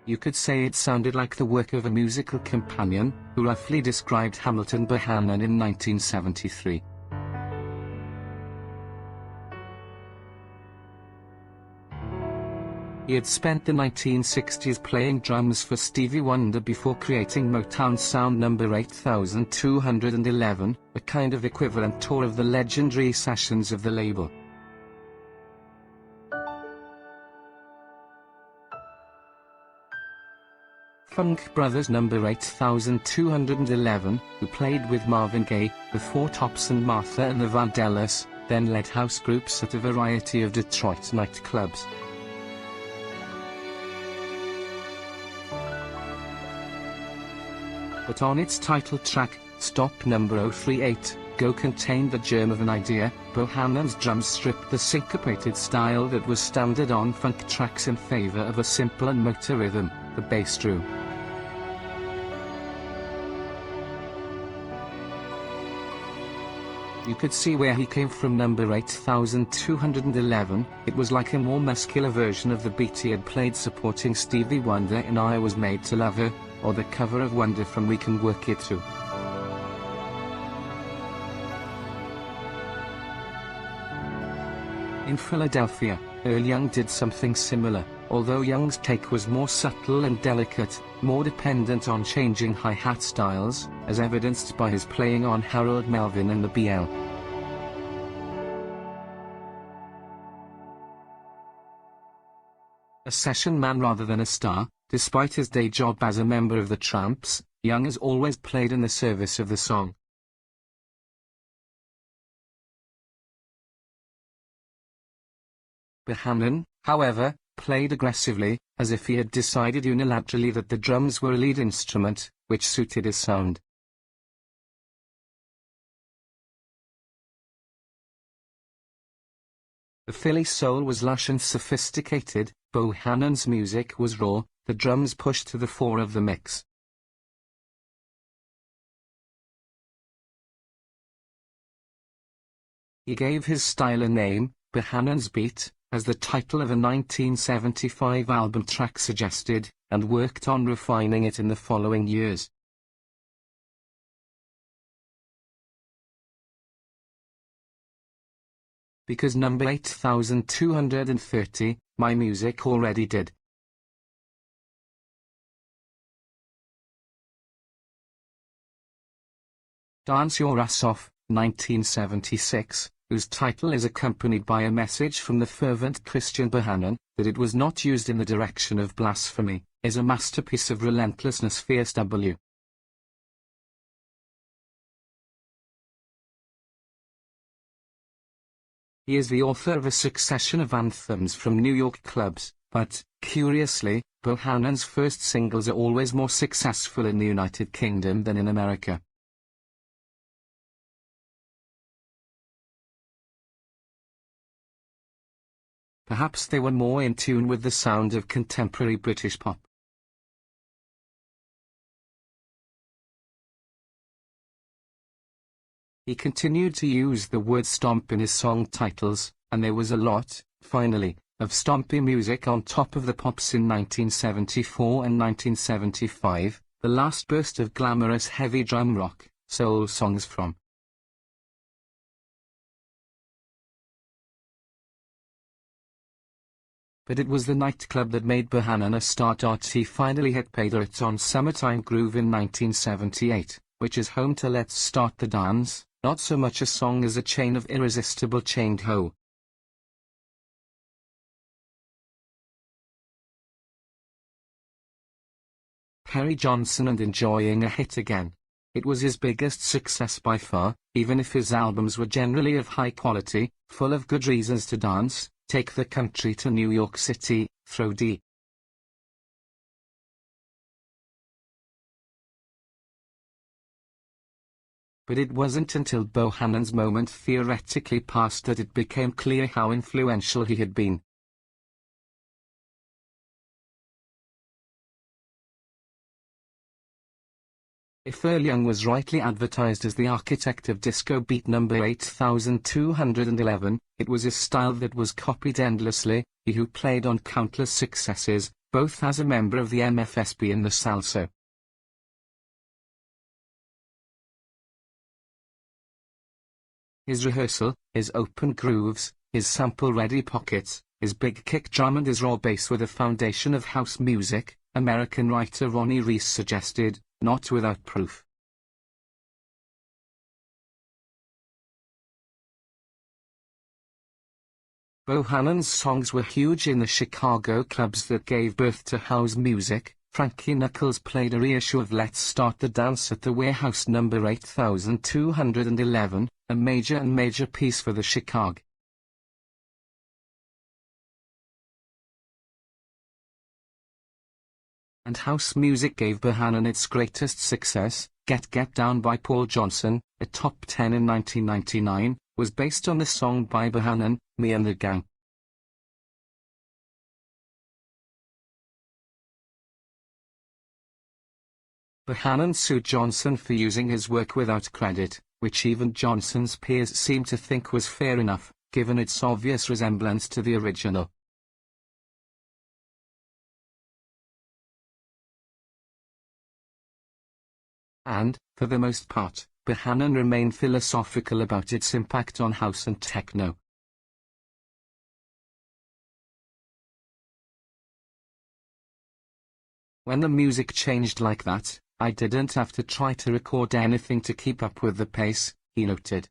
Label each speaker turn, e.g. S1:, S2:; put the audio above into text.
S1: You could say it sounded like the work of a musical companion, who roughly described Hamilton Bohannon in 1973. He had spent the 1960s playing drums for Stevie Wonder before creating Motown Sound No. 8211, a kind of equivalent tour of the legendary sessions of the label. Funk Brothers No. 8211, who played with Marvin Gaye, the Four Tops and Martha and the Vandellas, then led house groups at a variety of Detroit nightclubs. But on its title track, Stop No. 038, Go contained the germ of an idea. Bohannon's drums stripped the syncopated style that was standard on funk tracks in favor of a simple and motor rhythm, the bass drum. You could see where he came from. No. 8211, it was like a more muscular version of the beat he had played supporting Stevie Wonder in I Was Made to Love Her, or the cover of Wonder from We Can Work It Too. In Philadelphia, Earl Young did something similar, although Young's take was more subtle and delicate, more dependent on changing hi-hat styles, as evidenced by his playing on Harold Melvin and the BL. A session man rather than a star, despite his day job as a member of the Tramps, Young has always played in the service of the song. Bohannon, however, played aggressively, as if he had decided unilaterally that the drums were a lead instrument, which suited his sound. The Philly soul was lush and sophisticated, Bohannon's music was raw, the drums pushed to the fore of the mix. He gave his style a name, Bohannon's Beat, as the title of a 1975 album track suggested, and worked on refining it in the following years. Because No. 8230, my music already did. Dance Your Ass Off, 1976, whose title is accompanied by a message from the fervent Christian Bohannon, that it was not used in the direction of blasphemy, is a masterpiece of relentlessness. Fierce W. He is the author of a succession of anthems from New York clubs, but, curiously, Bohannon's first singles are always more successful in the United Kingdom than in America. Perhaps they were more in tune with the sound of contemporary British pop. He continued to use the word stomp in his song titles, and there was a lot, finally, of stompy music on top of the pops in 1974 and 1975, the last burst of glamorous heavy drum rock, soul songs from. But it was the nightclub that made Bohannon a star. He finally hit pay dirt on Summertime Groove in 1978, which is home to Let's Start the Dance, not so much a song as a chain of irresistible chained ho. Perry Johnson and Enjoying a Hit Again. It was his biggest success by far, even if his albums were generally of high quality, full of good reasons to dance. Take the Country to New York City, Throw D. But it wasn't until Bohannon's moment theoretically passed that it became clear how influential he had been. If Earl Young was rightly advertised as the architect of disco beat number 8211, it was his style that was copied endlessly, he who played on countless successes, both as a member of the MFSB and the Salso. His rehearsal, his open grooves, his sample-ready pockets, his big kick drum and his raw bass were the foundation of house music, American writer Ronnie Reese suggested, not without proof. Bohannon's songs were huge in the Chicago clubs that gave birth to house music. Frankie Knuckles played a reissue of Let's Start the Dance at the Warehouse number 8211, a major piece for the Chicago. And house music gave Bohannon its greatest success. Get Down by Paul Johnson, a top 10 in 1999, was based on the song by Bohannon, Me and the Gang. Bohannon sued Johnson for using his work without credit, which even Johnson's peers seemed to think was fair enough, given its obvious resemblance to the original. And, for the most part, Bohannon remained philosophical about its impact on house and techno. When the music changed like that, I didn't have to try to record anything to keep up with the pace, he noted.